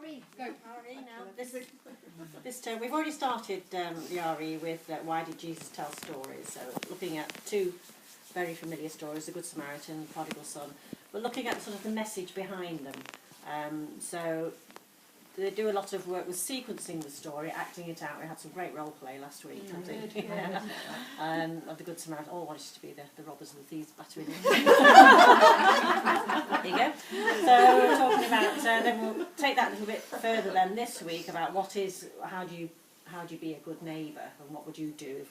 RE, go. RE now. This term, we've already started the RE with Why Did Jesus Tell Stories? So looking at two very familiar stories, The Good Samaritan, The Prodigal Son, but looking at sort of the message behind them. So they do a lot of work with sequencing the story, acting it out. We had some great role play last week, I think, of the Good Samaritan. All wanted to be the robbers and the thieves battering in. There you go. So we're talking about, then we'll take that a little bit further then this week about how do you be a good neighbour, and what would you do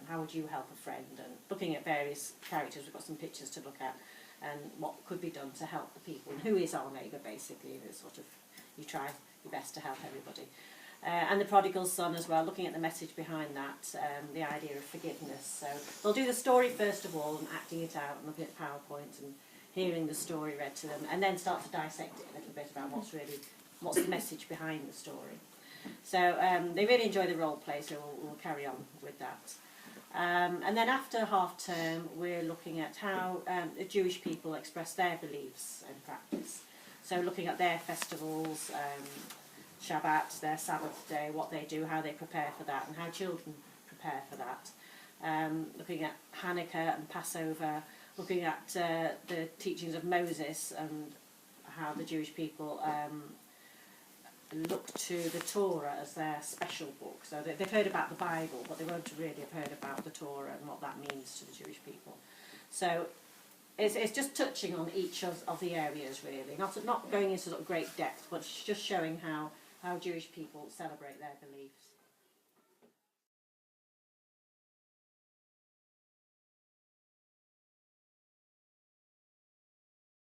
how would you help a friend, and looking at various characters. We've got some pictures to look at and what could be done to help the people, and who is our neighbour basically. It's sort of, you try your best to help everybody. And the prodigal son as well, looking at the message behind that, the idea of forgiveness. So they'll do the story first of all, and acting it out, and looking at PowerPoint and hearing the story read to them, and then start to dissect it a little bit about what's the message behind the story. So they really enjoy the role play, so we'll carry on with that. And then after half term, we're looking at how the Jewish people express their beliefs and practice. So looking at their festivals, Shabbat, their Sabbath day, what they do, how they prepare for that, and how children prepare for that. Looking at Hanukkah and Passover, looking at the teachings of Moses and how the Jewish people look to the Torah as their special book. So they've heard about the Bible, but they won't really have heard about the Torah and what that means to the Jewish people. So it's just touching on each of the areas, really. Not going into sort of great depth, but just showing how Jewish people celebrate their beliefs.